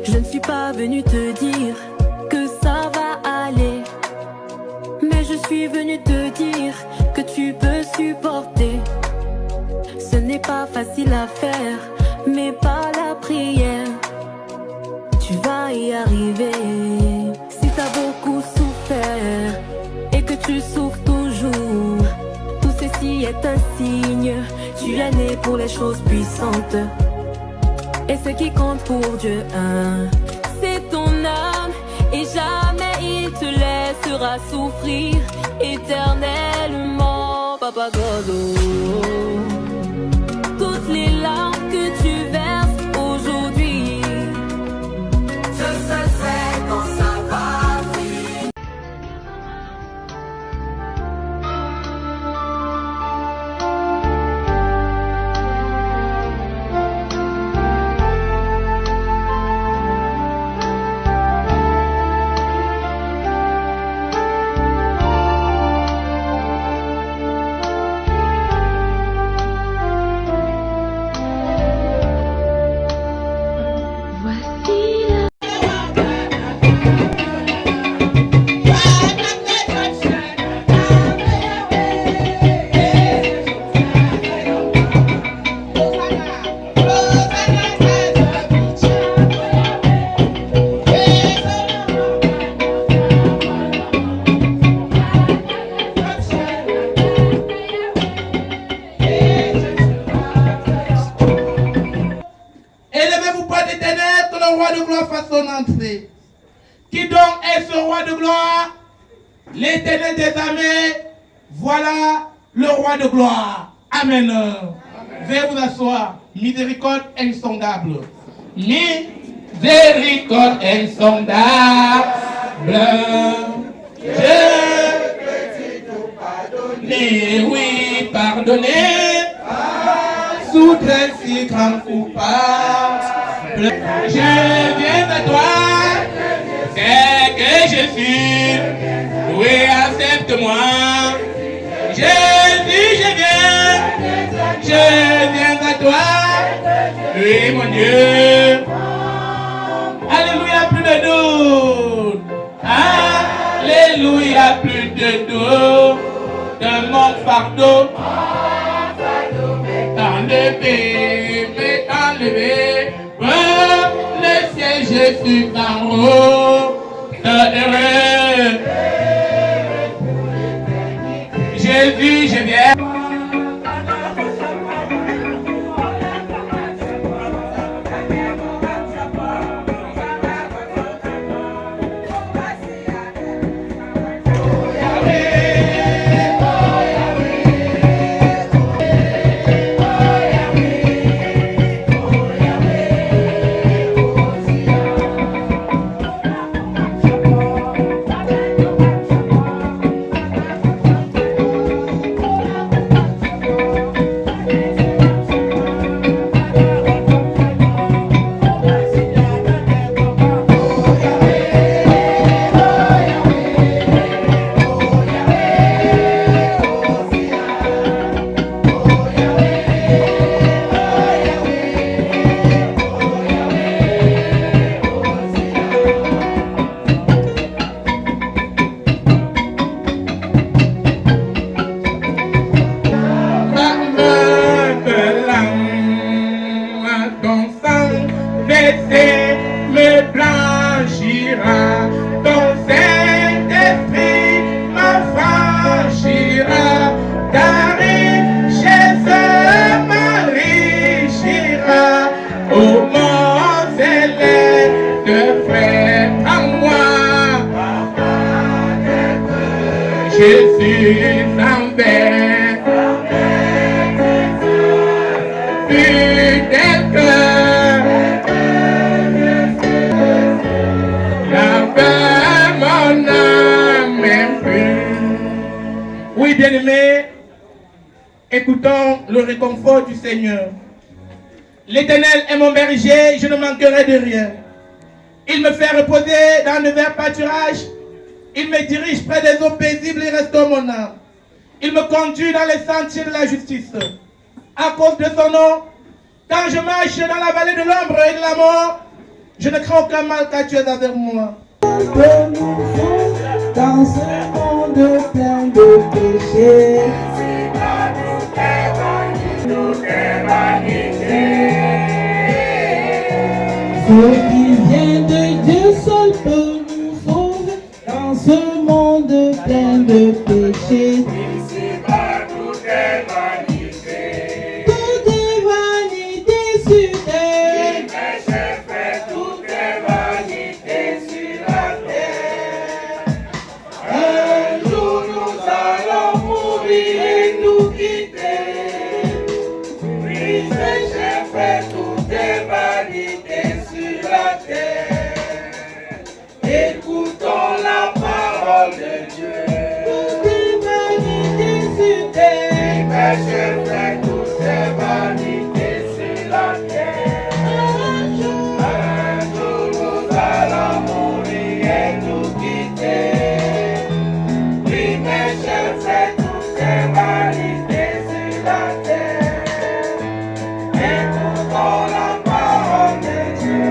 Je ne suis pas venue te dire que ça va aller, mais je suis venue te dire que tu peux supporter. Ce n'est pas facile à faire, mais par la prière, tu vas y arriver. Si t'as beaucoup souffert et que tu souffres toujours, tout ceci est un signe. Tu es né pour les choses puissantes. Et ce qui compte pour Dieu, c'est ton âme. Et jamais il te laissera souffrir éternellement. Papa God, toutes les larmes que tu verses aujourd'hui, je sais quand ça va finir. Élevez-vous pas d'éternel, que le roi de gloire fasse son entrée. Qui donc est ce roi de gloire? L'éternel des armées, voilà le roi de gloire. Amen. Veuillez vous asseoir. Miséricorde insondable. Miséricorde insondable. Je peux tout pardonner, oui, pardonner. Sous tes si grands coupables, je viens à toi, c'est que je suis, oui, accepte-moi. Jésus, je viens à toi, oui, mon Dieu. Alléluia, plus de doute. Alléluia, plus de doute. De mon fardeau. Enlevé, le ciel, je suis en haut, heureux. Jésus, je viens. Jésus s'envers, fidèle cœur, la mon âme impure. Oui, bien-aimés, écoutons le réconfort du Seigneur. L'Éternel est mon berger, je ne manquerai de rien. Il me fait reposer dans de verts pâturages. Il me dirige près des eaux paisibles et restaure mon âme. Il me conduit dans les sentiers de la justice. À cause de son nom, quand je marche dans la vallée de l'ombre et de la mort, Je ne crains aucun mal car tu es avec moi. Dans ce monde plein de péchés, ce qui vient de Dieu seul peut nous sauver. Dans ce monde plein de péchés, tout est vanité sur terre. Tout est vanité sur la terre. Un jour nous allons mourir et nous quitter. Oui, mes chers frères, tout est vanité sur la terre. Écoutons la parole de Dieu. Tout est vanité sur terre. Mes chers frères, tout est vanité sur la terre. Un jour nous allons mourir et nous quitter. Oui, mes chers frères, tout est vanité sur la terre. Écoutons la parole de Dieu.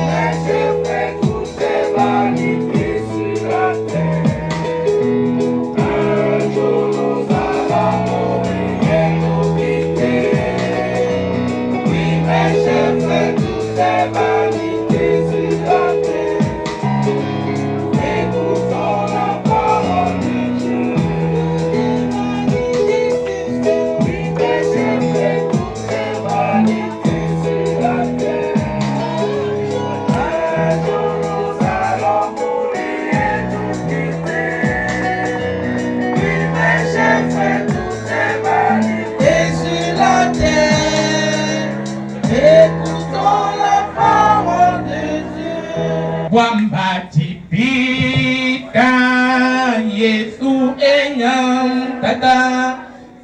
Mes chers frères, tout est vanité sur la terre. Un jour nous allons mourir et nous quitter. Oui, mes chers frères, tout est vanité sur la terre. Écoutons la parole de Dieu. Oui, mes chers frères, tout est vanité sur la terre. Un jour nous allons mourir et nous quitter. Oui, mes chers frères, tout est vanité sur la terre. Écoutons la parole de Dieu. Wamba tipita Yesu enyam tata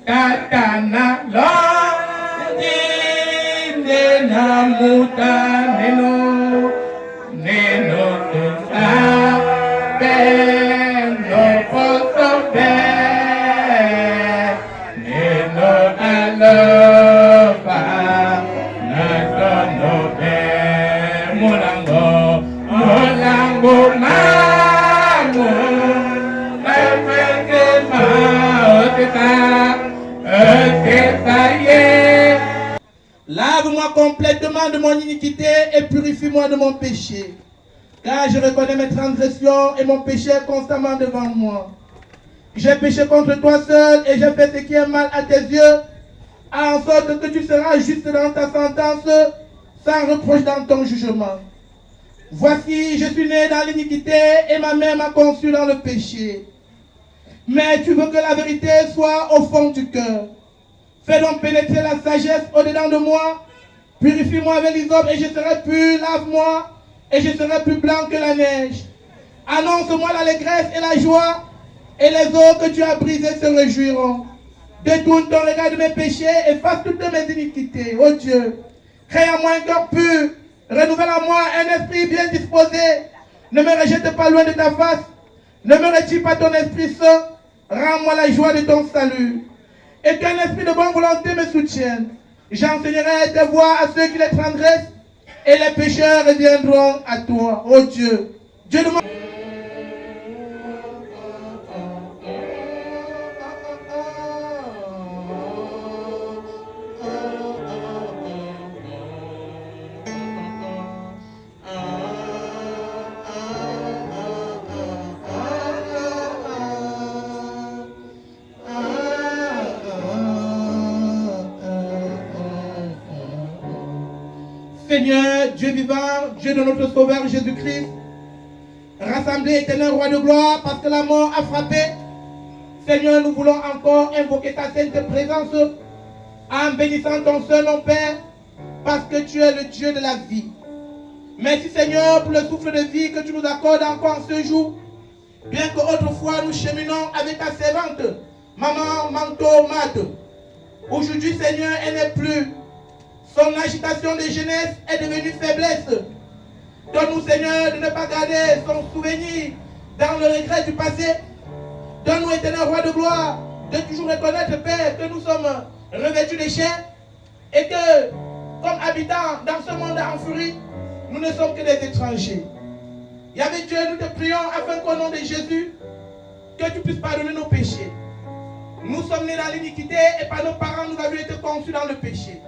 tata na lo dinde na muta neno tusa no poso neno alova na tono mulango mulango mamu lave-moi complètement de mon iniquité et purifie-moi de mon péché. Car je reconnais mes transgressions et mon péché est constamment devant moi. J'ai péché contre toi seul et j'ai fait ce qui est mal à tes yeux, en sorte que tu seras juste dans ta sentence, sans reproche dans ton jugement. Voici, je suis né dans l'iniquité et ma mère m'a conçu dans le péché. Mais tu veux que la vérité soit au fond du cœur. Fais donc pénétrer la sagesse au-dedans de moi. Purifie-moi avec l'hysope et je serai pur. Lave-moi et je serai plus blanc que la neige. Annonce-moi l'allégresse et la joie, et les eaux que tu as brisées se réjouiront. Détourne ton regard de mes péchés, efface toutes mes iniquités. Ô Dieu, crée en moi un cœur pur, renouvelle en moi un esprit bien disposé. Ne me rejette pas loin de ta face, ne me retire pas ton esprit saint. Rends-moi la joie de ton salut, et qu'un esprit de bonne volonté me soutienne. J'enseignerai tes voies à ceux qui les transgressent, et les pécheurs reviendront à toi. Ô Dieu, Dieu de mon... Seigneur, Dieu vivant, Dieu de notre Sauveur Jésus-Christ, rassemblé éternel roi de gloire, parce que la mort a frappé, Seigneur, nous voulons encore invoquer ta sainte présence en bénissant ton seul nom, Père, parce que tu es le Dieu de la vie. Merci, Seigneur, pour le souffle de vie que tu nous accordes encore en ce jour, bien qu'autrefois nous cheminons avec ta servante, Maman Manto Mat. Aujourd'hui, Seigneur, elle n'est plus. Son agitation de jeunesse est devenue faiblesse. Donne-nous, Seigneur, de ne pas garder son souvenir dans le regret du passé. Donne-nous, éternel roi de gloire, de toujours reconnaître, Père, que nous sommes revêtus de chair et que, comme habitants dans ce monde en furie, nous ne sommes que des étrangers. Yahvé Dieu, nous te prions afin qu'au nom de Jésus, que tu puisses pardonner nos péchés. Nous sommes nés dans l'iniquité et par nos parents, nous avions été conçus dans le péché.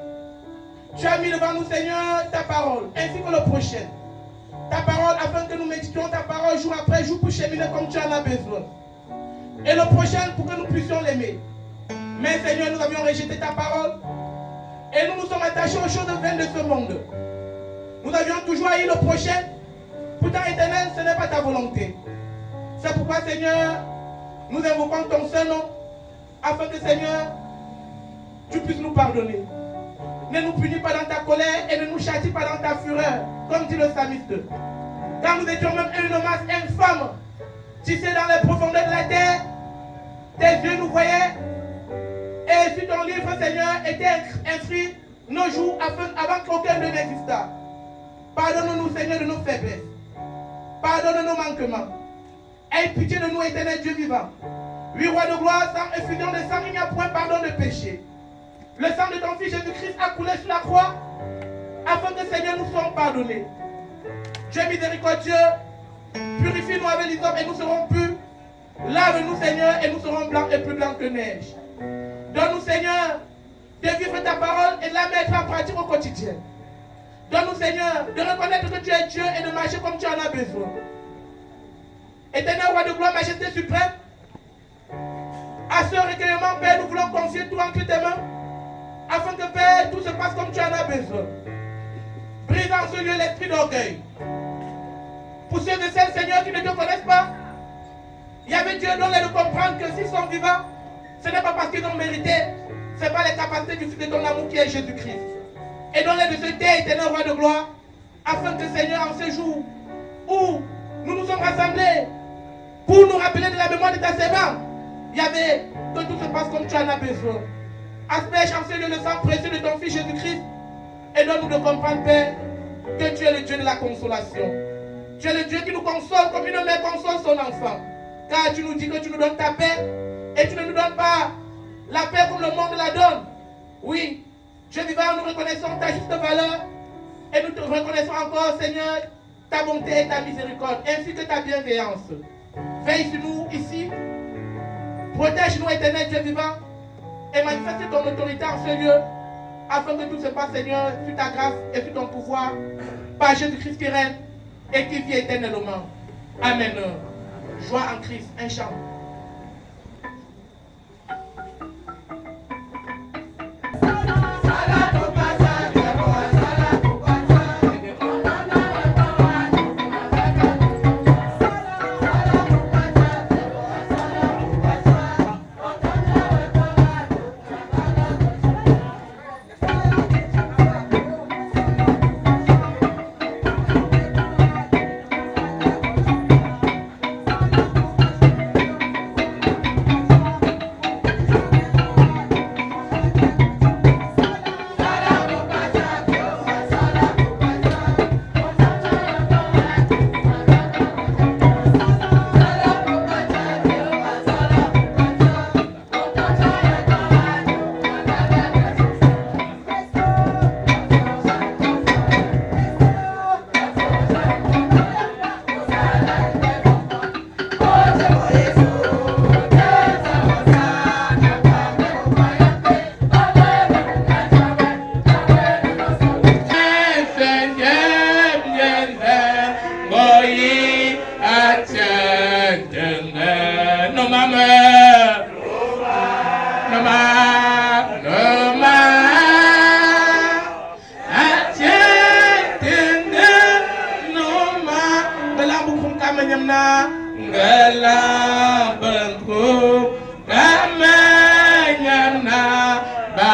Tu as mis devant nous, Seigneur, ta parole, ainsi que le prochain. Ta parole afin que nous méditions ta parole jour après jour pour cheminer comme tu en as besoin. Et le prochain pour que nous puissions l'aimer. Mais Seigneur, nous avions rejeté ta parole et nous nous sommes attachés aux choses vaines de ce monde. Nous avions toujours haï le prochain. Pourtant, Éternel, ce n'est pas ta volonté. C'est pourquoi, Seigneur, nous invoquons ton seul nom afin que, Seigneur, tu puisses nous pardonner. Ne nous punis pas dans ta colère et ne nous châtie pas dans ta fureur, comme dit le psalmiste. Quand nous étions même une masse infâme, tissée dans les profondeurs de la terre, tes yeux nous voyaient. Et sur ton livre, Seigneur, était inscrit nos jours avant qu'aucun d'eux n'existât. Pardonne-nous, Seigneur, de nos faiblesses. Pardonne nos manquements. Aie pitié de nous, éternel Dieu vivant. Oui, roi de gloire, sans effusion de sang, il n'y a point pardon de péché. Le sang de ton Fils Jésus-Christ a coulé sur la croix afin que, Seigneur, nous soyons pardonnés. Dieu miséricordieux, purifie-nous avec l'hysope et nous serons purs. Lave-nous, Seigneur, et nous serons blancs et plus blancs que neige. Donne-nous, Seigneur, de vivre ta parole et de la mettre en pratique au quotidien. Donne-nous, Seigneur, de reconnaître que tu es Dieu et de marcher comme tu en as besoin. Éternel roi de gloire, majesté suprême, à ce recueillement, Père, nous voulons confier tout entre tes mains, afin que, Père, tout se passe comme tu en as besoin. Brise en ce lieu l'esprit d'orgueil. Pour ceux et celles, Seigneur, qui ne te connaissent pas, il y avait Dieu, donne-les de comprendre que s'ils sont vivants, ce n'est pas parce qu'ils ont mérité, ce n'est pas les capacités du Fils de ton amour qui est Jésus-Christ. Et donne-les de se taire, éternel roi de gloire, afin que, Seigneur, en ce jour où nous nous sommes rassemblés pour nous rappeler de la mémoire de ta servante, il y avait que tout se passe comme tu en as besoin. Asperge en ce lieu le sang précieux de ton Fils Jésus-Christ et donne-nous de comprendre, Père, que tu es le Dieu de la consolation. Tu es le Dieu qui nous console comme une mère console son enfant. Car tu nous dis que tu nous donnes ta paix et tu ne nous donnes pas la paix comme le monde la donne. Oui, Dieu vivant, nous reconnaissons ta juste valeur et nous te reconnaissons encore, Seigneur, ta bonté et ta miséricorde, ainsi que ta bienveillance. Veille sur nous ici, protège-nous, éternel Dieu vivant, et manifeste ton autorité en ce lieu, afin que tout se passe, Seigneur, sur ta grâce et sur ton pouvoir, par Jésus-Christ qui règne et qui vit éternellement. Amen. Joie en Christ, un chant.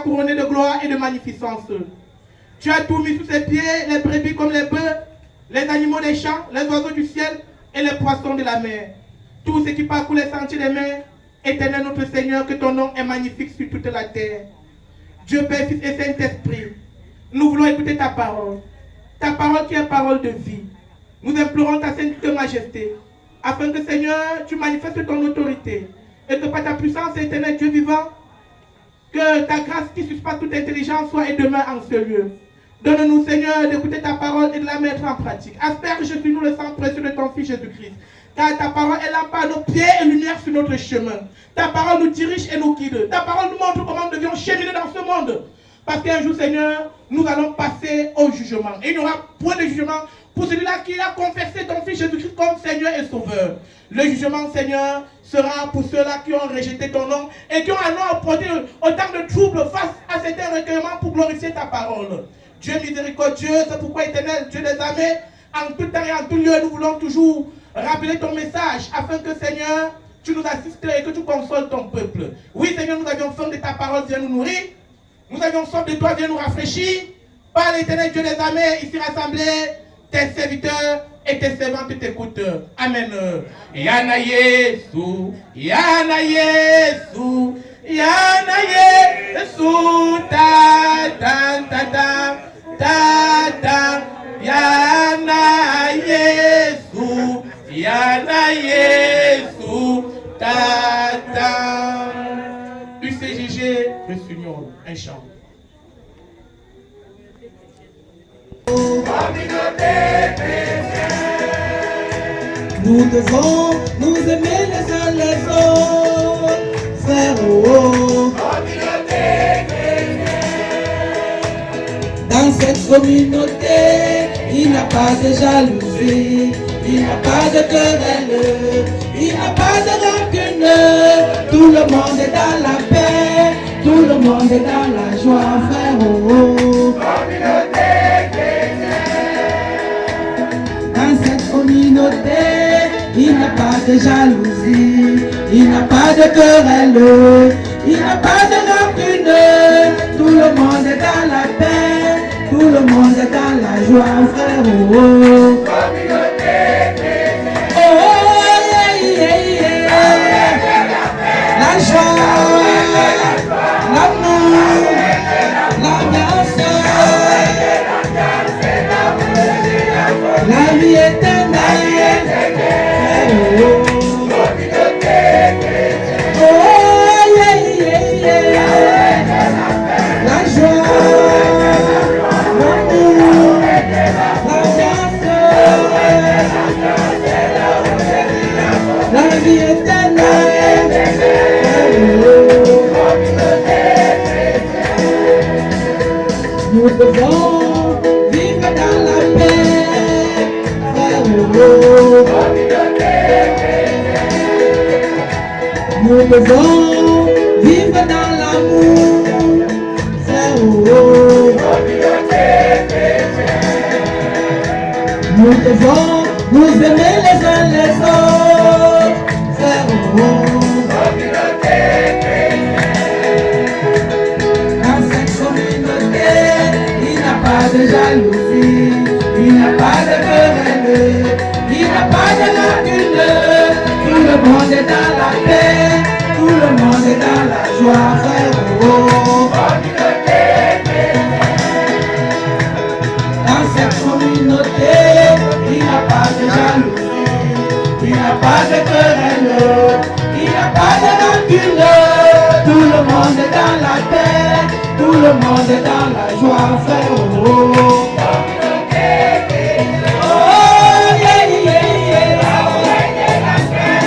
Couronné de gloire et de magnificence. Tu as tout mis sous ses pieds, les brebis comme les bœufs, les animaux des champs, les oiseaux du ciel et les poissons de la mer. Tout ce qui parcourt les sentiers des mers, éternel notre Seigneur, que ton nom est magnifique sur toute la terre. Dieu Père, Fils et Saint-Esprit, nous voulons écouter ta parole qui est parole de vie. Nous implorons ta sainte majesté, afin que, Seigneur, tu manifestes ton autorité, et que par ta puissance, éternel Dieu vivant, que ta grâce qui suscite toute intelligence soit et demeure en ce lieu. Donne-nous, Seigneur, d'écouter ta parole et de la mettre en pratique. Asperge sur nous le sang précieux de ton Fils Jésus-Christ. Car ta parole est lampe à nos pieds et lumière sur notre chemin. Ta parole nous dirige et nous guide. Ta parole nous montre comment nous devions cheminer dans ce monde. Parce qu'un jour, Seigneur, nous allons passer au jugement. Et il n'y aura point de jugement pour celui-là qui a confessé ton Fils Jésus-Christ comme Seigneur et Sauveur. Le jugement, Seigneur, sera pour ceux-là qui ont rejeté ton nom et qui ont alors apporté autant de troubles face à certains recueillements pour glorifier ta parole. Dieu miséricordieux, c'est pourquoi, Éternel, Dieu des armées, en tout temps et en tout lieu, nous voulons toujours rappeler ton message afin que, Seigneur, tu nous assistes et que tu consoles ton peuple. Oui, Seigneur, nous avions faim de ta parole, viens nous nourrir. Nous avions soif de toi, viens nous rafraîchir. Par l'Éternel Dieu des armées, ici rassemblés, tes serviteurs et tes servantes t'écoutent. Amen. Yana Yesu, Yana Yesu, Yana Yesu, ta ta ta ta ta ta, Yana Yesu, Yana Yesu, ta ta. UCJG, le Seigneur, un chant. Nous devons nous aimer les uns les autres, frères. Dans cette communauté, il n'y a pas de jalousie, il n'y a pas de querelle, il n'y a pas de rancune. Tout le monde est dans la paix, tout le monde est dans la joie, frère. Dans cette communauté, il n'y a pas de jalousie, il n'y a pas de querelle, il n'y a pas de rancune. Tout le monde est dans la paix, tout le monde est dans la joie, frère. La joie, l'amour, l'ambiance, la vie éternelle. La joie, l'amour, l'ambiance, la vie éternelle. Nous devons vivre dans la paix, frère. Nous devons vivre dans l'amour, frère. Nous devons nous aimer les uns les autres, frère. Dans cette communauté, il n'y a pas de jalousie, il n'y a pas de querelle, il n'y a pas de rancune. Tout le monde est dans la paix, tout le monde est dans la joie, frère. Dans cette communauté, il n'y a pas de jalousie, il n'y a pas de querelle, il n'y a pas de rancune. Tout le monde est dans la paix, tout le monde est dans la joie, frère.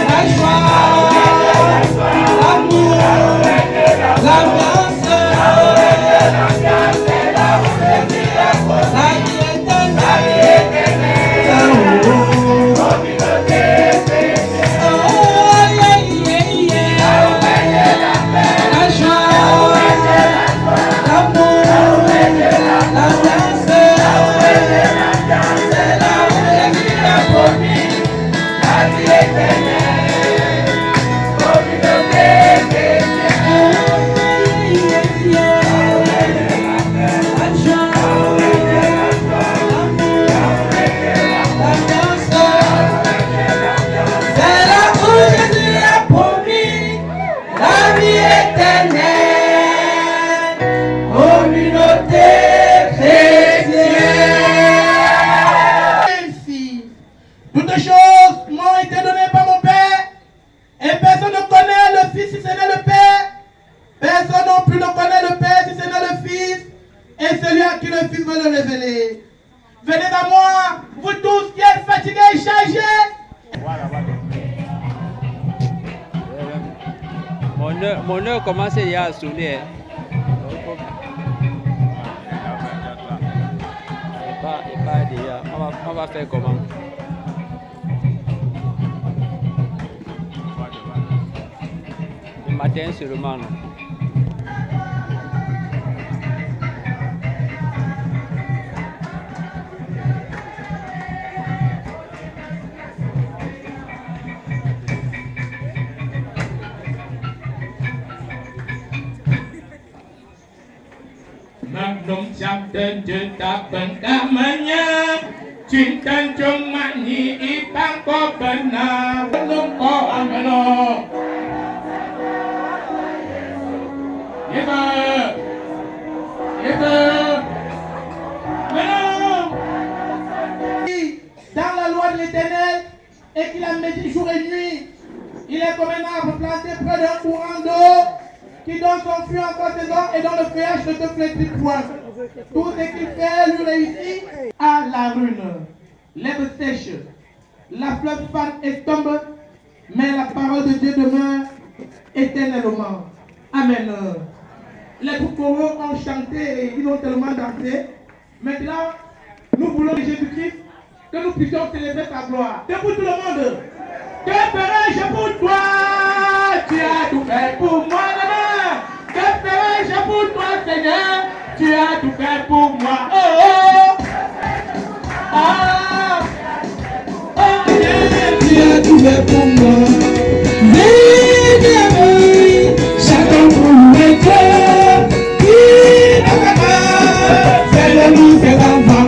La joie, l'amour, la celui à qui le Fils veut le révéler. Venez à moi, vous tous qui êtes fatigués et chargés. Mon heure commence déjà à sonner. Et pas déjà. On va faire comment? Le matin seulement. Non? Magnum Captain Jetapan Kamanya Cinta Jomani Ipang Ko Benar Belum Ko Ameno Yes sir Yes sir Dans la loi de l'Éternel et qu'il a médité jour et nuit, il est comme un arbre planté près d'un courant d'eau qui donne son fruit en sa saison et dont le feuillage ne te flétrit point. Tout ce qu'il fait lui réussit à la ruine. L'herbe sèche, la fleur fane et tombe, mais la parole de Dieu demeure éternellement. Amen. Les choraux ont chanté et ils ont tellement dansé. Maintenant, nous voulons que Jésus-Christ, que nous puissions célébrer sa gloire. Debout tout le monde. Que ferai-je pour toi? Tu as tout fait pour moi, maman. Que ferai-je pour toi, Seigneur? Tu as tout fait pour moi. Oh, oh. Ah. Oh, yeah. Tu as tout fait pour moi. Viens, chacun pour louer Dieu. Qui n'a pas c'est le loup, c'est l'enfant.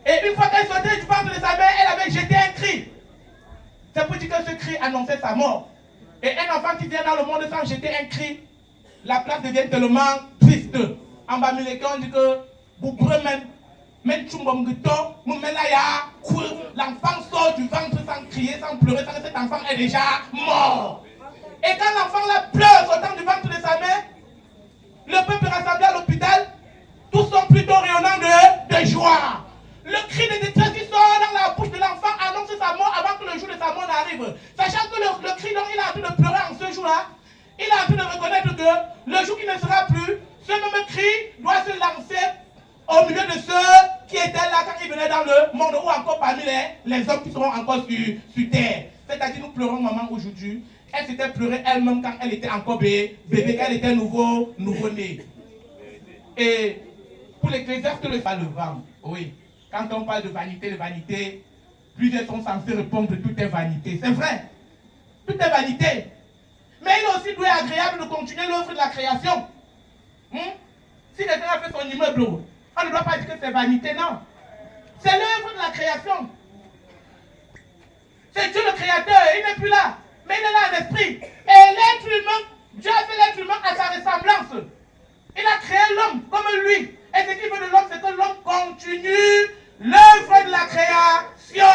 Et une fois qu'elle sortait du ventre de sa mère, elle avait jeté un cri. C'est pour dire que ce cri annonçait sa mort. Et un enfant qui vient dans le monde sans jeter un cri, la place devient tellement triste. En bas, on dit que vous prenez l'enfant sort du ventre sans crier, sans pleurer, sans que cet enfant est déjà mort. Et quand l'enfant là pleure sortant du ventre de sa mère, le peuple rassemblé à l'hôpital, tous sont plutôt rayonnants de joie. Le cri de détresse qui sort dans la bouche de l'enfant annonce sa mort avant que le jour de sa mort n'arrive. Sachant que le cri dont il a en train de pleurer en ce jour-là, il est en train de reconnaître que le jour qui ne sera plus, ce même cri doit se lancer au milieu de ceux qui étaient là quand ils venaient dans le monde ou encore parmi les hommes qui seront encore sur terre. C'est-à-dire nous pleurons maman aujourd'hui. Elle s'était pleurée elle-même quand elle était encore bébé, quand elle était nouveau-né. Et pour l'Ecclésiaste, le vent, oui. Quand on parle de vanité, plusieurs sont censés répondre tout est vanité. C'est vrai, tout est vanité. Mais il est aussi doué et agréable de continuer l'œuvre de la création. Si quelqu'un a fait son immeuble, on ne doit pas dire que c'est vanité, non. C'est l'œuvre de la création. C'est Dieu le créateur, il n'est plus là. Mais il est là en esprit. Et l'être humain, Dieu a fait l'être humain à sa ressemblance. Il a créé l'homme comme lui. Et ce qu'il veut de l'homme, c'est que l'homme continue l'œuvre de la création.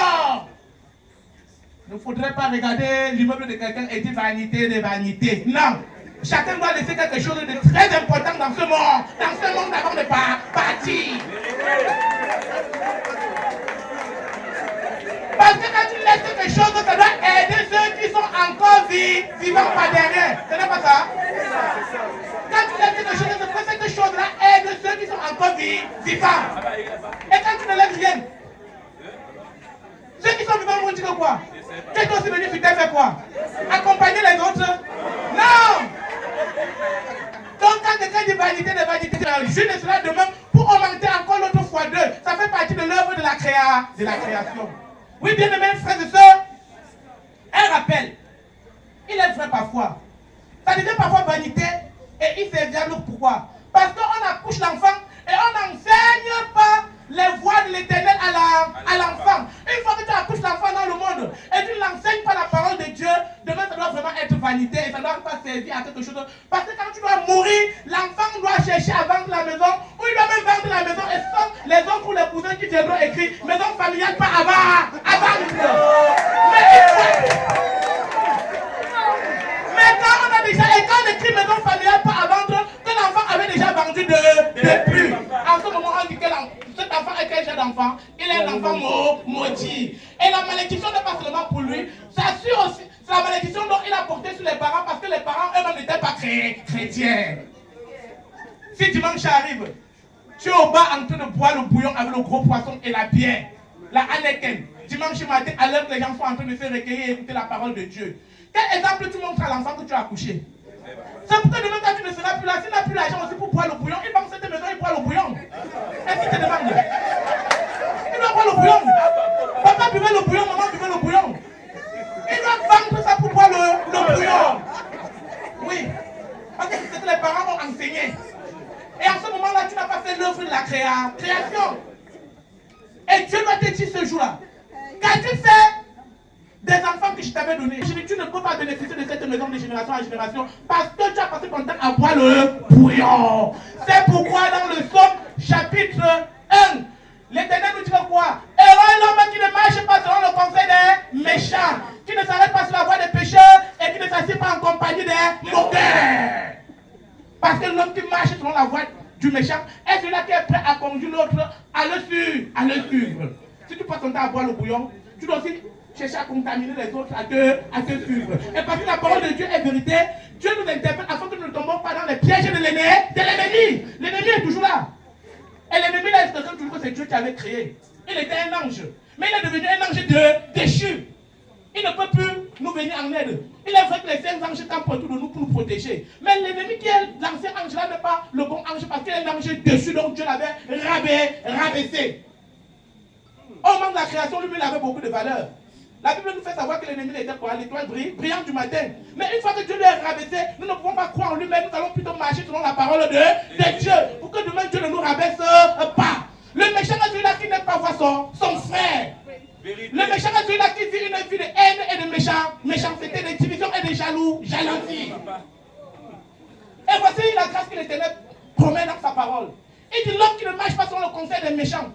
Il ne faudrait pas regarder l'immeuble de quelqu'un et dire vanité des vanités. Non. Chacun doit laisser quelque chose de très important dans ce monde avant de partir. Parce que quand tu laisses quelque chose, ça doit aider ceux qui sont encore vivants par derrière. Ce n'est pas ça? Quand tu laisses quelque chose, c'est que cette chose-là aide ceux qui sont encore vivants. Et quand tu ne laisses rien, ceux qui sont vivants vont dire quoi? Tu es aussi venu sur terre faire quoi? Accompagner les autres? Non! Donc quand quelqu'un dit vanité, je ne serai de même pour augmenter encore l'autre fois deux. Ça fait partie de l'œuvre de la création. Oui, bien aimés frères et sœurs, un rappel, il est vrai parfois. Ça devient parfois vanité et il s'évère pourquoi? Parce qu'on accouche l'enfant et on n'enseigne pas les voies de l'éternel à l'enfant. Une fois que tu accouches l'enfant dans le monde et tu ne l'enseignes pas la parole de Dieu, demain ça doit vraiment être vanité et ça ne doit pas servir à quelque chose. Parce que quand tu dois mourir, l'enfant doit chercher à vendre la maison ou il doit même vendre la maison et ce sont les oncles ou les cousins qui viendront écrire maison familiale pas à vendre. Mais quand on a déjà, et quand on écrit maison familiale pas à vendre, que l'enfant avait déjà vendu depuis. En ce moment, on dit que cet enfant est quel genre d'enfant? Il est un enfant maudit. Et la malédiction n'est pas seulement pour lui, ça assure aussi, c'est la malédiction dont il a porté sur les parents parce que les parents eux-mêmes n'étaient pas chrétiens. Si dimanche arrive, tu es au bas en train de boire le bouillon avec le gros poisson et la bière, la Heineken, dimanche matin, à l'heure que les gens sont en train de se recueillir et écouter la parole de Dieu. Quel exemple tu montres à l'enfant que tu as accouché? C'est pourquoi demain quand tu ne seras plus là, s'il n'a plus l'argent aussi pour boire le bouillon, il va dans cette maison, il boit le bouillon. Est-ce qu'il te demande? Il doit boire le bouillon. Papa buvait le bouillon, maman buvait le bouillon. Il doit vendre ça pour boire le bouillon. Oui. Parce que c'est ce que les parents ont enseigné. Et en ce moment-là, tu n'as pas fait l'œuvre de la création. Et Dieu doit te dire ce jour-là, qu'as-tu fait des enfants que je t'avais donnés? Je dis, tu ne peux pas bénéficier de cette maison de génération en génération parce que tu as passé ton temps à boire le bouillon. C'est pourquoi dans le Psaume chapitre 1, l'Éternel nous dit quoi? Heureux est l'homme qui ne marche pas selon le conseil des méchants, qui ne s'arrête pas sur la voie des pécheurs et qui ne s'assied pas en compagnie des moqueurs. Parce que l'homme qui marche selon la voie du méchant est celui-là qui est prêt à conduire l'autre à le suivre. Si tu passes ton temps à boire le bouillon, tu dois aussi chercher à contaminer les autres à te suivre. Et parce que la parole de Dieu est vérité, Dieu nous interpelle afin que nous ne tombons pas dans les pièges de l'ennemi. L'ennemi est toujours là. Et l'ennemi là, c'est quelqu'un toujours que c'est Dieu qui avait créé. Il était un ange. Mais il est devenu un ange déchu. Il ne peut plus nous venir en aide. Il est vrai que les saints anges campent autour de nous pour nous protéger. Mais l'ennemi qui est l'ancien ange là n'est pas le bon ange parce qu'il est un ange déchu, donc Dieu l'avait rabaissé. Au moment de la création, lui, il avait beaucoup de valeur. La Bible nous fait savoir que l'ennemi était quoi? L'étoile brillante du matin. Mais une fois que Dieu lui a rabaissé, nous ne pouvons pas croire en lui, mais nous allons plutôt marcher selon la parole de Dieu. Pour que demain Dieu ne nous rabaisse pas. Le méchant est celui-là qui n'aime pas voir son frère. Le méchant est celui-là qui vit une vie de haine et de méchanceté, de division et de jalousie. Et voici la grâce que l'Éternel promet dans sa parole. Il dit l'homme qui ne marche pas selon le conseil des méchants,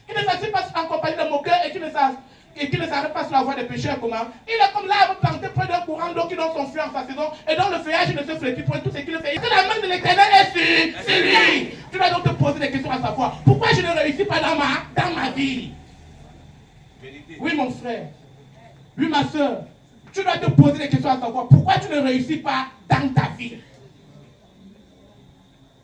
qui ne s'assied pas en compagnie de moqueurs et qui ne s'arrête pas sur la voie des pécheurs, comment? Il est comme l'arbre planté près d'un courant d'eau qui donne son fruit en sa saison et dont le feuillage ne se flétrit point, tout ce qu'il fait. Que la main de l'Éternel est sur lui. Tu dois donc te poser des questions à savoir. Pourquoi je ne réussis pas dans ma vie? Oui, mon frère. Oui, ma soeur. Tu dois te poser des questions à savoir. Pourquoi tu ne réussis pas dans ta vie?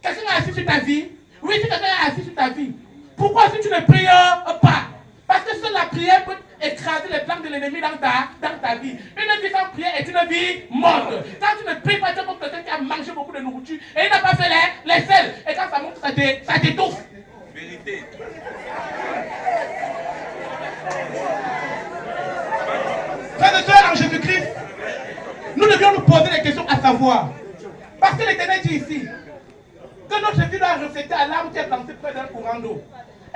Quelqu'un est assis sur ta vie? Oui, si quelqu'un est assis sur ta vie. Pourquoi si tu ne pries pas? Parce que seule la prière peut écraser les plans de l'ennemi dans ta vie. Une vie sans prière est une vie morte. Quand tu ne pries pas, tu es comme quelqu'un qui a mangé beaucoup de nourriture et il n'a pas fait les sels. Et quand ça monte, ça t'étouffe. Vérité. Frères et sœurs en Jésus-Christ, nous devions nous poser des questions à savoir. Parce que l'Éternel dit ici que notre vie doit refléter à l'arbre qui est planté près d'un courant d'eau.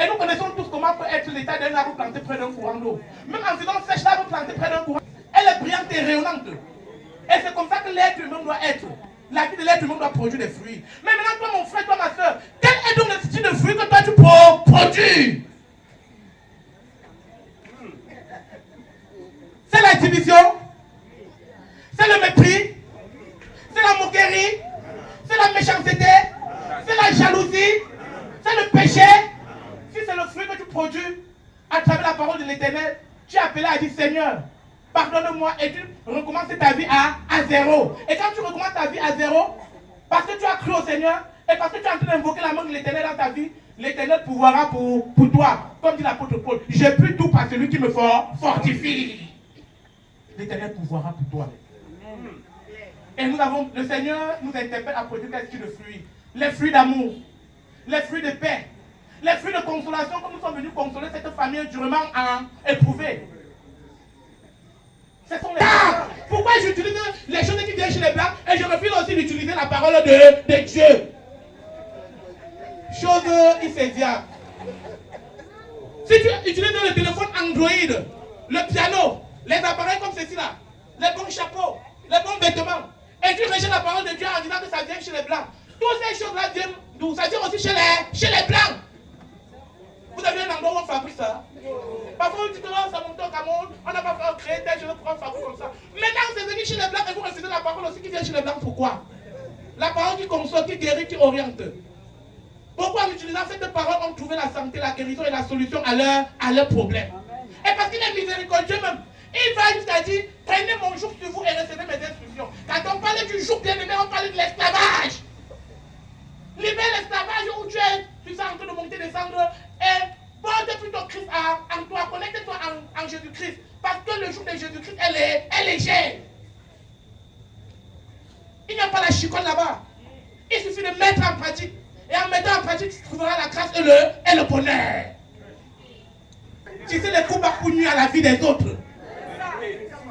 Et nous connaissons tous comment peut être l'état d'un arbre planté près d'un courant d'eau. Même en faisant sèche l'arbre planté près d'un courant, elle est brillante et rayonnante. Et c'est comme ça que l'être humain doit être. La vie de l'être humain doit produire des fruits. Mais maintenant, toi, mon frère, toi, ma soeur, quel est donc le style de fruit que toi tu produis? C'est la division, c'est le mépris, c'est la moquerie, c'est la méchanceté, c'est la jalousie, c'est le péché. Si fruit que tu produis à travers la parole de l'Éternel, tu es appelé à dire Seigneur, pardonne-moi et tu recommences ta vie à zéro. Et quand tu recommences ta vie à zéro, parce que tu as cru au Seigneur et parce que tu es en train d'invoquer la main de l'Éternel dans ta vie, l'Éternel pourvoira pour toi. Comme dit l'apôtre Paul, j'ai pu tout par celui qui me fortifie. L'Éternel pourvoira pour toi. Et le Seigneur nous interpelle à produire quel style de fruits? Les fruits d'amour, les fruits de paix, les fruits de consolation, comme nous sommes venus consoler cette famille durement éprouvée. Ce sont les pourquoi j'utilise les choses qui viennent chez les Blancs et je refuse aussi d'utiliser la parole de Dieu? Chose irréférable. Si tu utilises le téléphone Android, le piano, les appareils comme ceci là, les bons chapeaux, les bons vêtements, et tu rejettes la parole de Dieu en disant que ça vient chez les Blancs, toutes ces choses là viennent d'où? Ça vient aussi chez les Blancs. Vous avez un endroit où on fabrique ça? Parfois, on dit que ça monte au Cameroun, on n'a pas créé telle chose pour un fabrique comme ça. Maintenant, c'est venu chez les Blancs et vous refusez la parole aussi qui vient chez les Blancs. Pourquoi? La parole qui console, qui guérit, qui oriente. Pourquoi en utilisant cette parole, on trouvait la santé, la guérison et la solution à leurs problèmes? Et parce qu'il est miséricordieux même. Il va jusqu'à dire, prenez mon joug sur vous et recevez mes instructions. Quand on parle du joug bien-aimé, on parle de l'esclavage. Libère l'esclavage où tu es en train de monter, descendre et porte plutôt Christ en toi, connecte-toi en Jésus-Christ. Parce que le joug de Jésus-Christ est léger. Il n'y a pas la chiconne là-bas. Il suffit de mettre en pratique. Et en mettant en pratique, tu trouveras la grâce et le bonheur. Tu sais les coups à nuit à la vie des autres.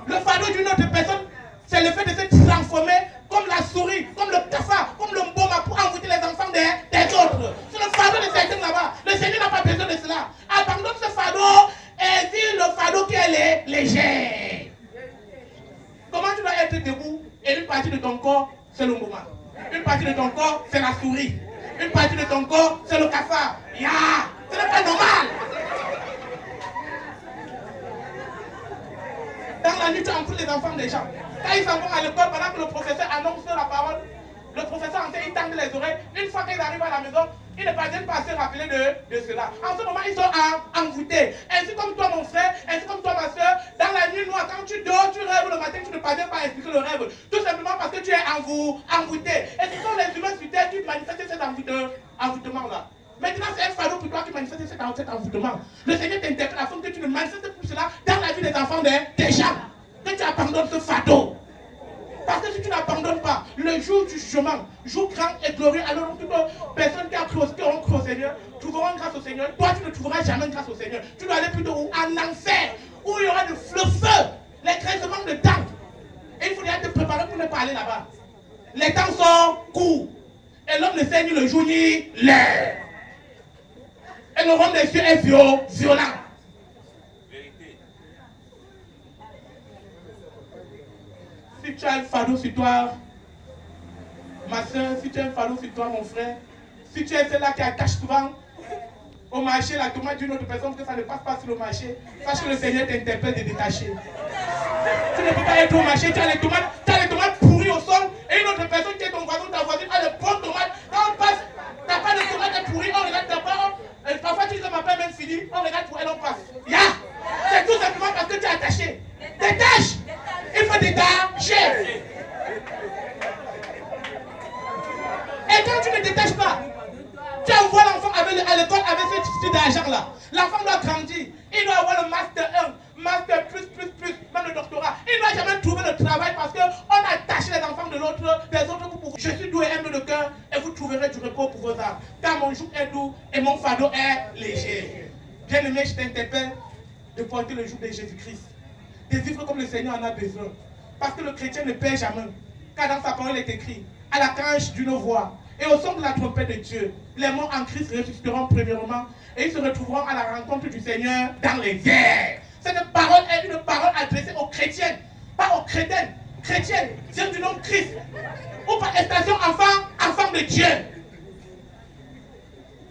Le fardeau d'une autre personne, c'est le fait de se transformer comme la souris, comme le cafard, comme le mboma pour envoûter les enfants des autres. C'est le fardeau de certains là-bas. Le Seigneur n'a pas besoin de cela. Abandonne ce fardeau et dis le fardeau qui est léger. Comment tu dois être debout et une partie de ton corps, c'est le mboma. Une partie de ton corps, c'est la souris. Une partie de ton corps, c'est le cafard. Ya, ce n'est pas normal. Dans la nuit, tu envoûtes les enfants des gens. Quand ils s'en vont à l'école, pendant que le professeur annonce la parole, le professeur enseigne, il tend les oreilles. Une fois qu'ils arrivent à la maison, ils ne parviennent pas à se rappeler de cela. En ce moment, ils sont envoûtés. Ainsi comme toi, mon frère, ainsi comme toi, ma soeur, dans la nuit noire, quand tu dors, tu rêves le matin, tu ne parviens pas à expliquer le rêve. Tout simplement parce que tu es envoûté. Et ce sont les humains sur terre qui manifestent cet envoûtement-là. Maintenant, c'est un fardeau pour toi qui manifeste cet envoûtement. Le Seigneur t'interpelle afin que tu ne manifestes plus cela dans la vie des enfants des gens. Que tu abandonnes ce fardeau. Parce que si tu n'abandonnes pas, le jour du jugement, jour grand et glorieux, alors toutes les personnes qui auront cru au Seigneur trouveront grâce au Seigneur. Toi, tu ne trouveras jamais grâce au Seigneur. Tu dois aller plutôt en enfer, où il y aura le feu, les graissements de dents. Et il faudra te préparer pour ne pas aller là-bas. Les temps sont courts. Et l'homme ne sait ni le jour ni l'heure. Et le royaume des cieux est violent. Si tu as un fardeau sur toi, ma soeur, si tu as un fardeau sur toi, mon frère, si tu es celle-là qui attache souvent au marché la tomate d'une autre personne, que ça ne passe pas sur le marché, sache que le Seigneur t'interpelle de détacher. Tu ne peux pas être au marché, tu as les tomates pourries au sol, et une autre personne qui est ton voisin, ta voisine, a de bonnes tomates. Quand on passe, tu n'as pas de tomates pourries, on regarde ta part, parfois tu dis ma paix même fini, on regarde pour elle, on passe. C'est tout simplement parce que tu es attaché. Détache! Il faut détacher. Et quand tu ne détaches pas, tu envoies l'enfant à l'école avec ce type d'argent-là. L'enfant doit grandir. Il doit avoir le master 1, master plus, même le doctorat. Il ne doit jamais trouver le travail parce qu'on attache les enfants des autres pour. Je suis doux et aime le cœur et vous trouverez du repos pour vos âmes. Car mon joug est doux et mon fardeau est léger. Bien-aimé, je t'interpelle de porter le joug de Jésus-Christ. De vivre comme le Seigneur en a besoin. Parce que le chrétien ne perd jamais. Car dans sa parole est écrit, à la cage d'une voix et au son de la trompette de Dieu, les morts en Christ ressusciteront premièrement et ils se retrouveront à la rencontre du Seigneur dans les airs. Cette parole est une parole adressée aux chrétiens, pas aux crétins. Chrétiennes, vient du nom Christ. Ou par extension enfants de Dieu.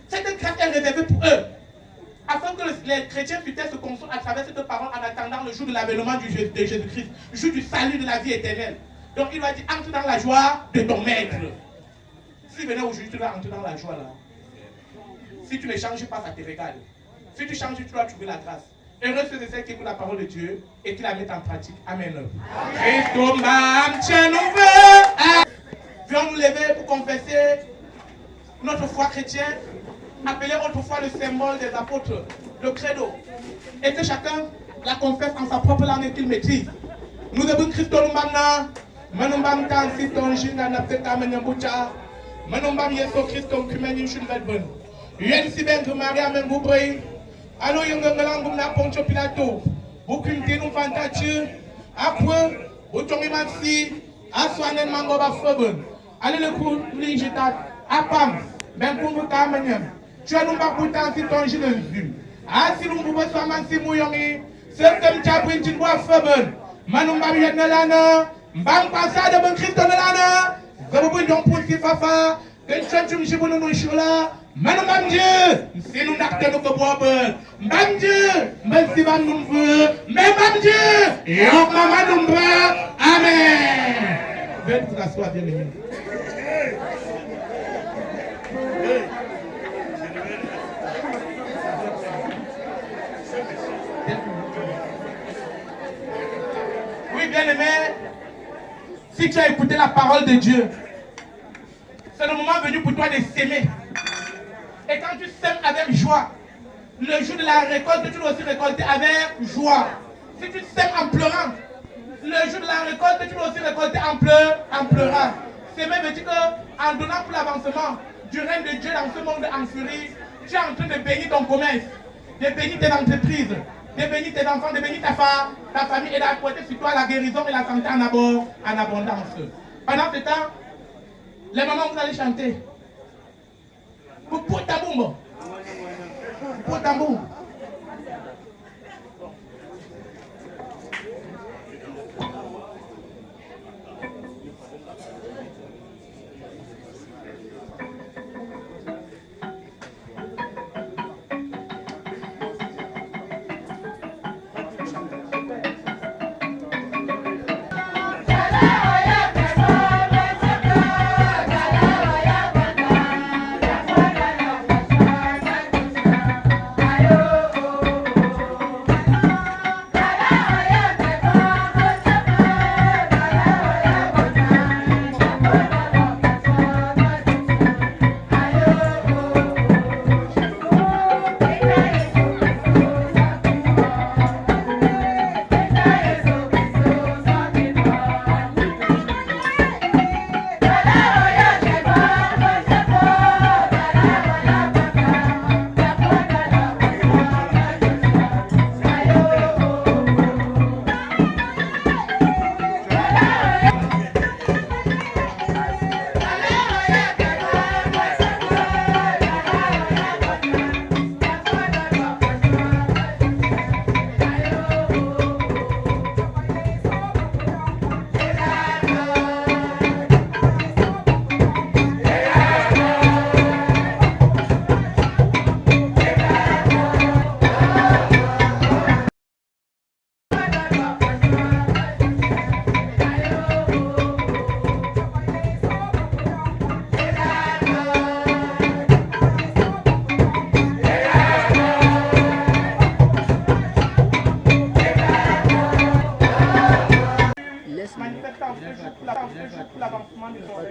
Cette grâce est réservée pour eux. Afin que les chrétiens sur terre se consolent à travers cette parole en attendant le jour de l'avènement de Jésus-Christ, le jour du salut de la vie éternelle. Donc il va dire, entre dans la joie de ton maître. S'il venait aujourd'hui, tu dois entrer dans la joie là. Si tu ne changes pas, ça te regarde. Si tu changes, tu dois trouver la grâce. Heureux ceux et celles qui écoutent la parole de Dieu et qui la mettent en pratique. Amen. Viens nous lever pour confesser notre foi chrétienne, appeler autrefois le symbole des apôtres, le credo, et que chacun la confesse en sa propre langue et qu'il maîtrise. Nous avons Christo Lumana, Manumbam Tansi Tonjina Napeta Menyambucha, Manumbam Yeso Christo Kumeni Shunbedbun, Yen Siben Maria Membubri, Allo Yungangalangum Na Poncho Pilato, Bukumti Numfantachu, Apwe, Utongi Mansi, Aswanen Mangoba Fobun, Allez le coup, Ligitat, Apam, Benkungu Kamanyam, tu as nous pas pourtant si ton gilet vu. Ah, si nous pouvons soit mansi mouillongi, c'est comme Chabrin Tinbois Fobun, Manumba Yadnalana, Mbam Passa de Ben Christo Nalana, Zabou Yon Poussi Fafa, Kenchum Jibunu Shula, Manumam Dieu, si nous n'actons que Bob, Mbam Dieu, Mbam Sivan Numbu, Mbam Dieu, Yok Mama Numba, Amen. Veuillez vous asseoir, bien aimé. Oui, bien aimé, si tu as écouté la parole de Dieu, c'est le moment venu pour toi de s'aimer. Et quand tu sèmes avec joie, le jour de la récolte, tu dois aussi récolter avec joie. Si tu sèmes en pleurant, le jour de la récolte, tu dois aussi récolter en pleurant. S'aimer veut dire qu'en donnant pour l'avancement du règne de Dieu dans ce monde en furie, tu es en train de bénir ton commerce, de bénir tes entreprises, de bénir tes enfants, de bénir ta famille et d'apporter sur toi la guérison et la santé en abondance. Pendant ce temps, les mamans, vous allez chanter. Pour tambour. Pour tambour.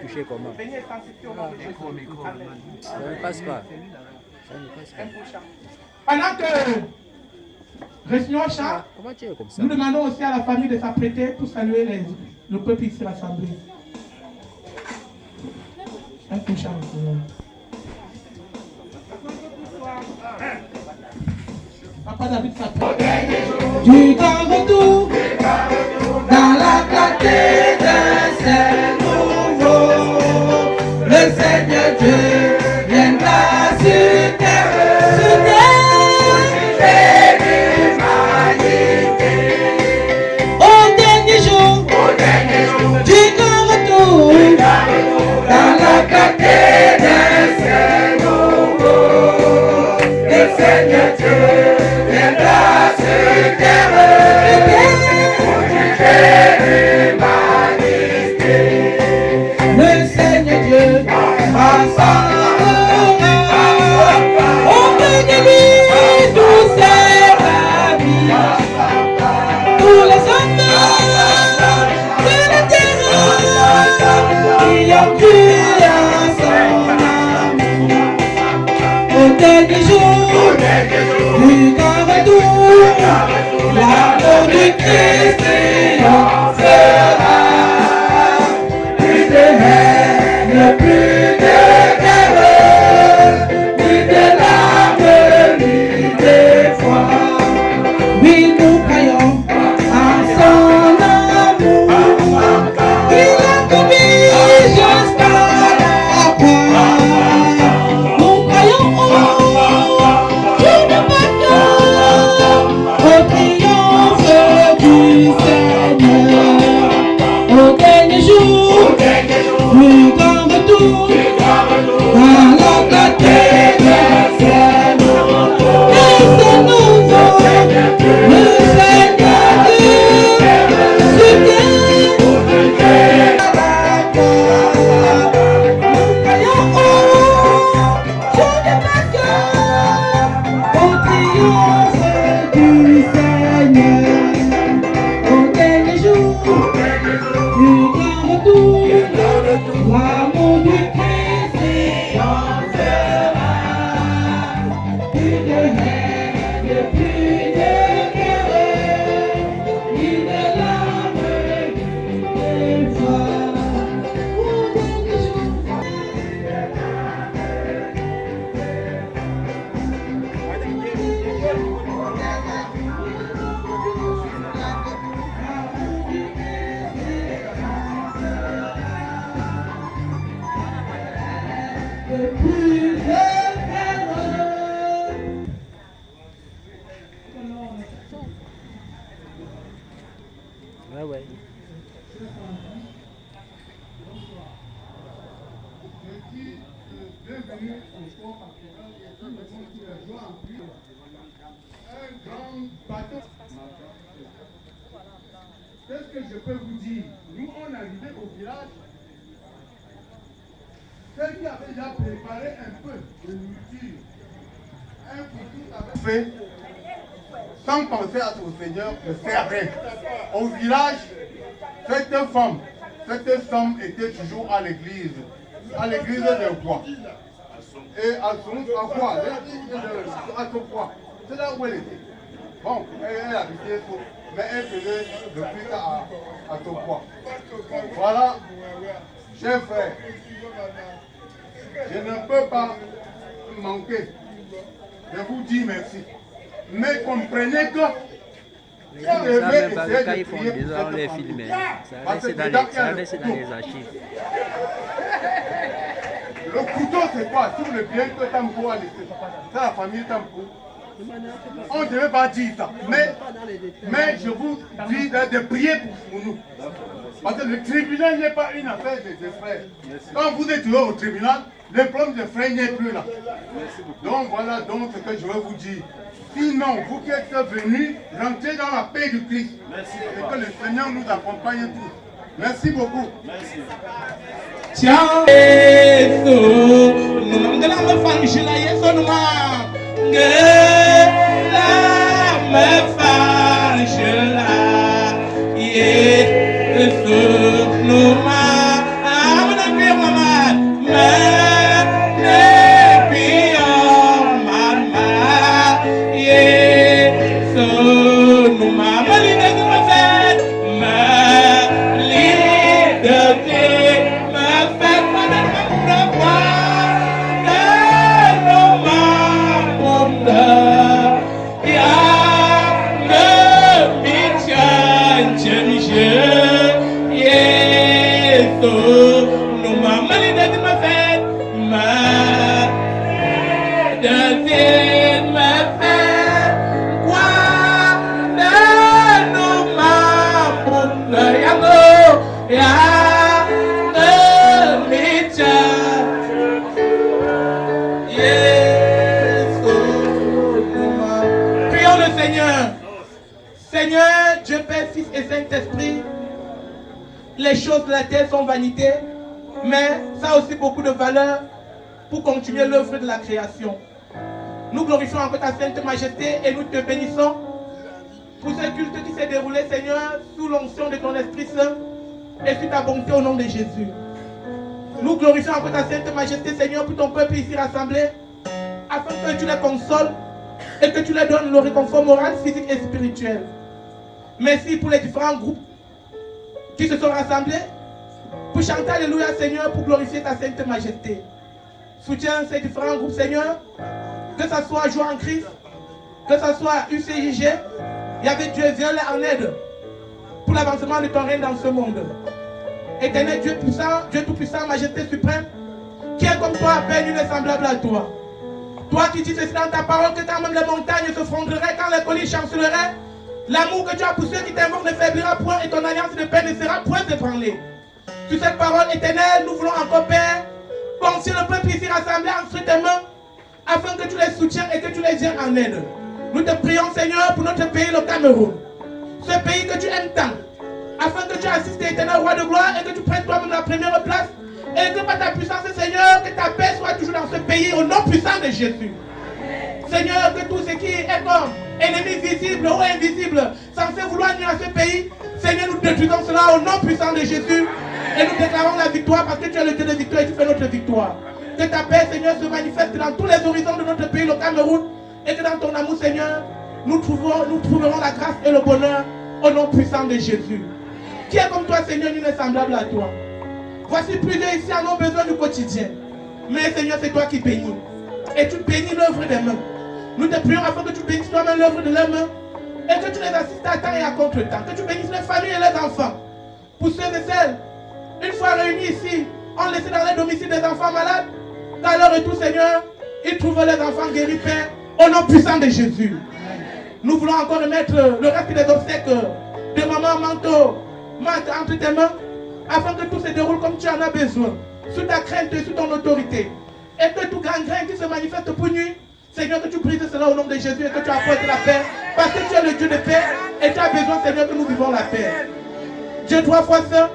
Toucher comment? Ça ne passe pas. Ça ne passe pas. Pendant que Réunion chant, Comment tu es comme ça? nous demandons aussi à la famille de s'apprêter pour saluer le peuple ici rassemblé. Un coup chant. Papa David s'apprête. Du grand retour dans la clarté d'un ciel nouveau, le Seigneur Dieu viendra sur terre, juger l'humanité. Au dernier jour du grand retour dans la clarté d'un ciel nouveau, le Seigneur Dieu viendra sur terre pour juger l'humanité. retour, l'amour du Christ triomphera. Plus de haine, plus de guerre, plus de larmes, ni d'effroi. Oui, nous croyons en son amour. Il a commis jusqu'à la croix. Nous croyons au Dieu de vainqueur, au triomphe du Seigneur. Au dernier jour, plus grand retour, dans la clarté du ciel. Et c'est nouveau, le Seigneur Dieu soutient la croix. Nous croyons au Dieu de vainqueur, au triomphe du Seigneur. Au dernier jour, plus grand retour, l'amour du Christ triomphera. Plus de haine, plus de guerre, ni de larmes, ni d'effroi. Au dernier jour, plus de guerre. Ouais, ouais. Un grand bateau. Qu'est-ce que je peux vous dire? Nous, on est arrivé au village. Ceux qui avaient déjà préparé un peu de nourriture, un couteau avait fait, sans penser à son Seigneur, ne sert rien. Au village, cette femme était toujours à l'église de quoi? Et à quoi? À son quoi? C'est là où elle était. Bon, elle habitait tout, mais elle faisait le culte à son quoi? Voilà, chers frères, je ne peux pas manquer de vous dire merci. Mais comprenez que Les gens ne savent même pas que quand ils font des heures, on les filme. Ça reste dans les archives. Le couteau, c'est quoi? Tout le bien que Tampo a laissé. C'est la famille Tampo. On ne devait pas dire ça. Mais je vous dis de prier pour nous. Parce que le tribunal n'est pas une affaire de frères. Quand vous êtes au tribunal, le problème de frères n'est plus là. Donc voilà donc ce que je veux vous dire. Sinon, vous qui êtes venus, rentrez dans la paix du Christ. Et que le Seigneur nous accompagne tous. Merci beaucoup. Merci. Ciao. Yesu, nungala mafangishila Yesu numa. Ngela mafangishila Yesu numa. Amuna pia mama, mane pia mama. Yesu numa, malina numa fed, malina te. Seigneur, Dieu Père, Fils et Saint-Esprit, les choses de la terre sont vanité, mais ça a aussi beaucoup de valeur pour continuer l'œuvre de la création. Nous glorifions encore ta Sainte Majesté et nous te bénissons pour ce culte qui s'est déroulé, Seigneur, sous l'onction de ton Esprit Saint et sous ta bonté au nom de Jésus. Nous glorifions encore ta Sainte Majesté, Seigneur, pour ton peuple ici rassemblé, afin que tu les consoles et que tu leur donnes le réconfort moral, physique et spirituel. Merci pour les différents groupes qui se sont rassemblés pour chanter Alléluia Seigneur, pour glorifier ta sainte majesté. Soutiens ces différents groupes Seigneur, que ce soit Joie en Christ, que ce soit UCIG, Yahvé Dieu, viens leur en aide pour l'avancement de ton règne dans ce monde. Éternel Dieu puissant, Dieu tout-puissant, majesté suprême, qui est comme toi, Père, nul n'est semblable à toi. Toi qui dis ceci dans ta parole, que quand même les montagnes se fonderaient, quand les collines chanceleraient, l'amour que tu as pour ceux qui t'invoquent ne faiblira point et ton alliance de paix ne sera point ébranlée. Sur cette parole éternelle, nous voulons encore, Père, confier le peuple ici rassemblé entre tes mains, afin que tu les soutiennes et que tu les viennes en aide. Nous te prions, Seigneur, pour notre pays, le Cameroun. Ce pays que tu aimes tant, afin que tu assistes l'éternel roi de gloire et que tu prennes toi-même la première place. Et que par ta puissance, Seigneur, que ta paix soit toujours dans ce pays au nom puissant de Jésus. Seigneur, que tout ce qui est comme ennemi visible ou invisible, censé vouloir nuire à ce pays, Seigneur, nous détruisons cela au nom puissant de Jésus. Et nous déclarons la victoire parce que tu es le Dieu de victoire et tu fais notre victoire. Que ta paix, Seigneur, se manifeste dans tous les horizons de notre pays, le Cameroun. Et que dans ton amour, Seigneur, nous trouverons la grâce et le bonheur au nom puissant de Jésus. Qui est comme toi, Seigneur, nul n'est semblable à toi. Voici plusieurs ici en ont besoin du quotidien. Mais Seigneur, c'est toi qui bénis. Et tu bénis l'œuvre des mains. Nous te prions afin que tu bénisses toi-même l'œuvre de leurs mains. Et que tu les assistes à temps et à contre-temps. Que tu bénisses les familles et les enfants. Pour ceux et celles, une fois réunis ici, ont laissé dans les domiciles des enfants malades. Qu'à leur retour, Seigneur, ils trouvent les enfants guéris, Père, au nom puissant de Jésus. Nous voulons encore remettre le reste des obsèques de maman Manto entre tes mains, afin que tout se déroule comme tu en as besoin, sous ta crainte et sous ton autorité. Et que tout grand grain qui se manifeste pour nuit, Seigneur, que tu brises cela au nom de Jésus et que tu apportes la paix, parce que tu es le Dieu de paix et tu as besoin, Seigneur, que nous vivons la paix. Dieu 3 fois saint,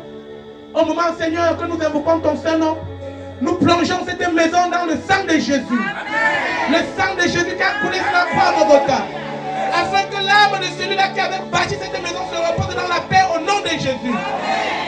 au moment, Seigneur, que nous invoquons ton saint nom, nous plongeons cette maison dans le sang de Jésus. Le sang de Jésus qui a coulé sur la croix de Golgotha. Afin que l'âme de celui-là qui avait bâti cette maison se repose dans la paix au nom de Jésus.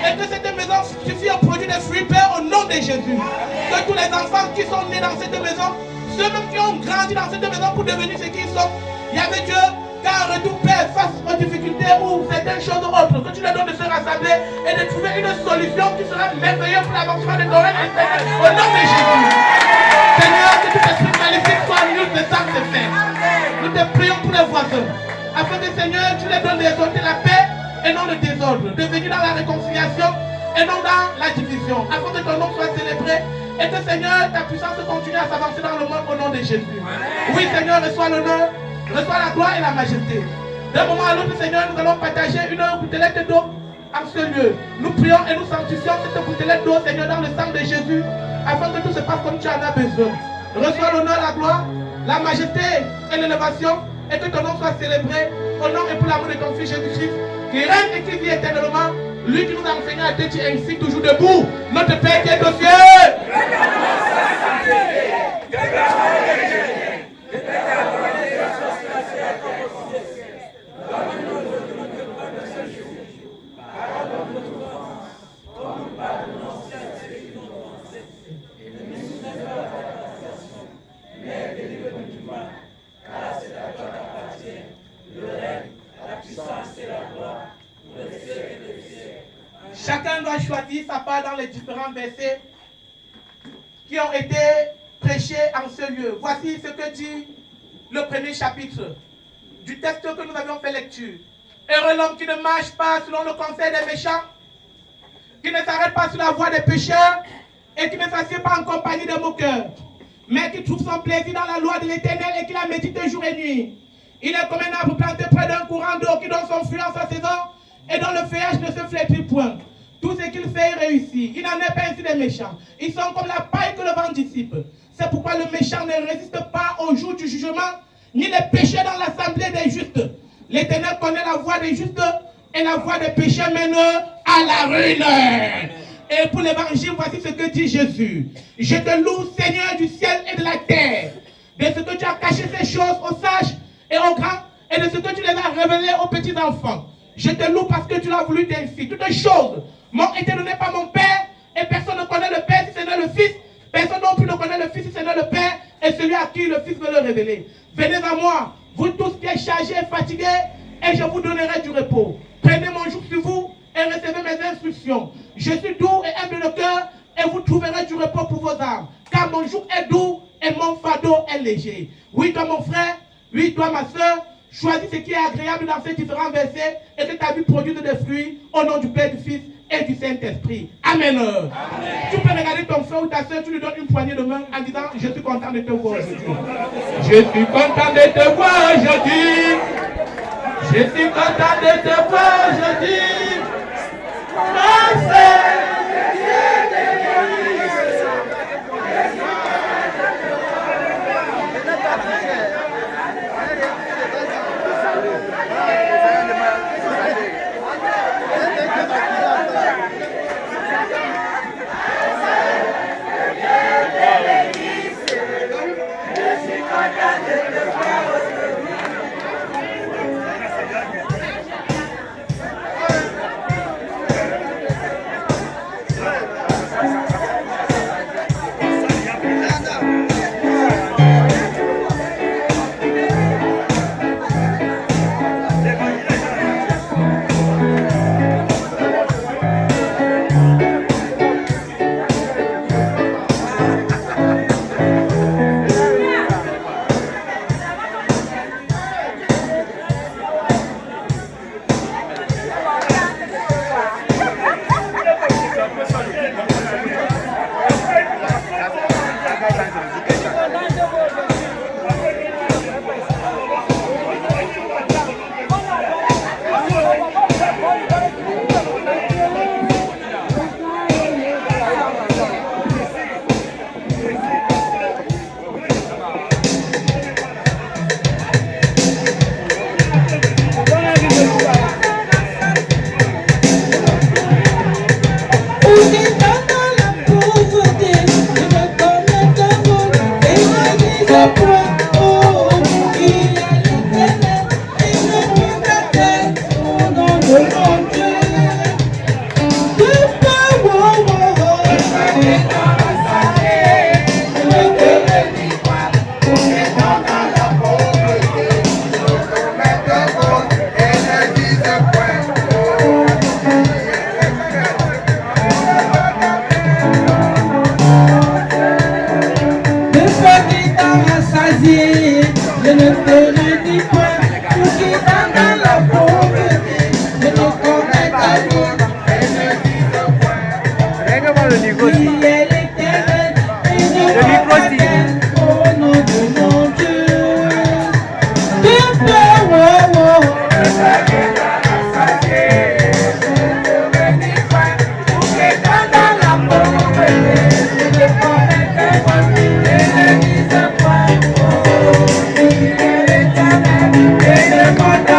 Et que cette maison suffit au produit des fruits, Père, au nom de Jésus. Que tous les enfants qui sont nés dans cette maison, ceux-mêmes qui ont grandi dans cette maison pour devenir ce qu'ils sont, il y avait Dieu, car retour, Père, face aux difficultés ou certaines choses autres, que tu leur donnes de se rassembler et de trouver une solution qui sera merveilleuse pour l'avancement de ton règne au nom de Jésus. Seigneur, que tout esprit maléfique soit nul de sang de fer. Nous te prions pour les voisins, afin que Seigneur, tu les donnes d'exalter la paix et non le désordre, de venir dans la réconciliation et non dans la division, afin que ton nom soit célébré et que Seigneur, ta puissance continue à s'avancer dans le monde au nom de Jésus. Oui, Seigneur, reçois l'honneur, reçois la gloire et la majesté. D'un moment à l'autre, Seigneur, nous allons partager une gouttelette d'eau en ce lieu. Nous prions et nous sanctifions cette gouttelette d'eau, Seigneur, dans le sang de Jésus, afin que tout se passe comme tu en as besoin. Reçois l'honneur, la gloire, la majesté et l'élévation, et que ton nom soit célébré au nom et pour l'amour de ton Fils Jésus-Christ, qui règne et qui vit éternellement, lui qui nous a enseigné à te dire ainsi toujours debout, notre Père qui est aux cieux. Chacun doit choisir sa part dans les différents versets qui ont été prêchés en ce lieu. Voici ce que dit le premier chapitre du texte que nous avions fait lecture. Heureux l'homme qui ne marche pas selon le conseil des méchants, qui ne s'arrête pas sur la voie des pécheurs et qui ne s'assied pas en compagnie des moqueurs, mais qui trouve son plaisir dans la loi de l'Éternel et qui la médite jour et nuit. Il est comme un arbre planté près d'un courant d'eau qui donne son fruit en sa saison et dont le feuillage ne se flétrit point. Tout ce qu'il fait réussit. Il n'en est pas ainsi des méchants. Ils sont comme la paille que le vent dissipe. C'est pourquoi le méchant ne résiste pas au jour du jugement, ni les pécheurs dans l'assemblée des justes. L'Éternel connaît la voie des justes et la voie des pécheurs mène à la ruine. Et pour l'évangile, voici ce que dit Jésus. Je te loue, Seigneur du ciel et de la terre, de ce que tu as caché ces choses aux sages et aux grands, et de ce que tu les as révélées aux petits enfants. Je te loue parce que tu l'as voulu ainsi. Toutes choses m'ont été données par mon Père, et personne ne connaît le Père si ce n'est le Fils. Personne non plus ne connaît le Fils si ce n'est le Père, et celui à qui le Fils veut le révéler. Venez à moi, vous tous qui êtes chargés et fatigués, et je vous donnerai du repos. Prenez mon joug sur vous et recevez mes instructions. Je suis doux et humble de cœur, et vous trouverez du repos pour vos âmes. Car mon joug est doux et mon fardeau est léger. Oui, toi mon frère, oui, toi ma soeur, choisis ce qui est agréable dans ces différents versets et que ta vie produise des fruits au nom du Père, du Fils et du Saint-Esprit. Amen. Amen. Tu peux regarder ton frère ou ta soeur, tu lui donnes une poignée de main en disant « Je suis content de te voir aujourd'hui. » Je suis content de te voir aujourd'hui. Je suis content de te voir aujourd'hui. Mon frère. Je ne te redis point, tout qui va dans la pauvreté, je ne connais ta vie, et ne dis point. Qui est l'Éternel, et je m'appelle au nom de mon Dieu. Tu peux, Come on.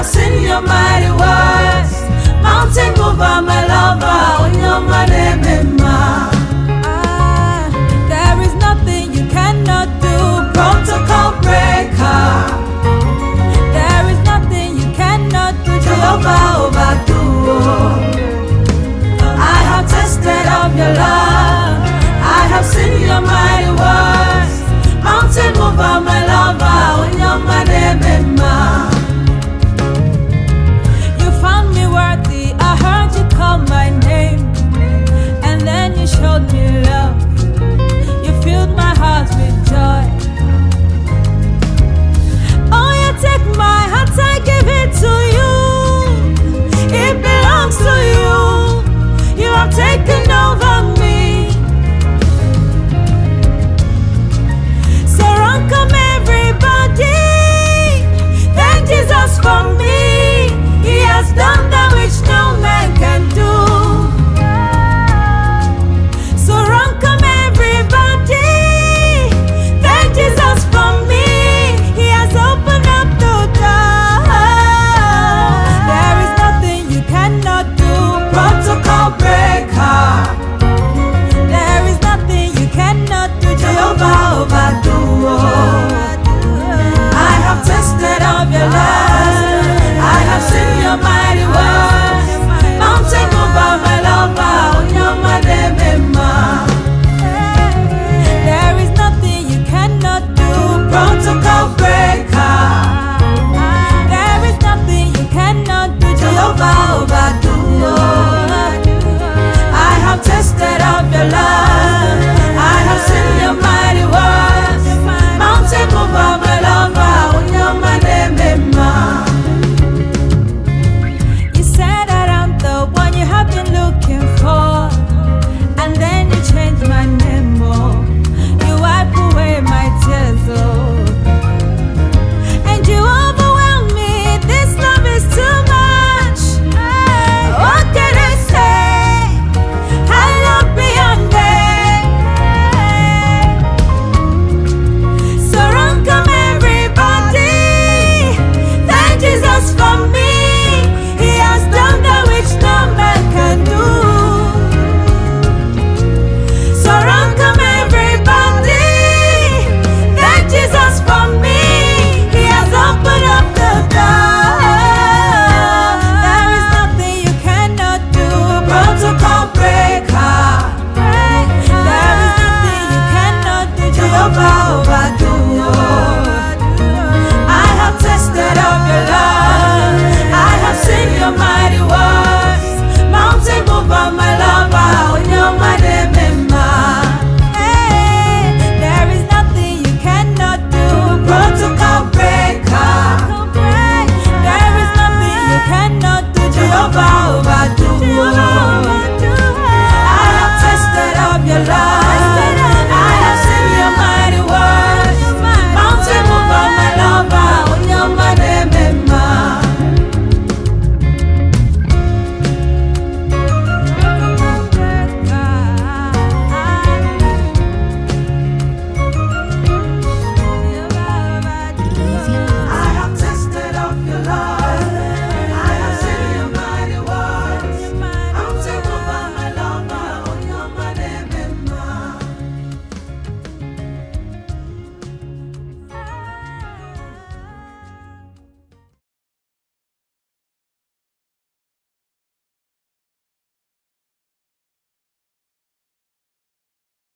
send your mighty word.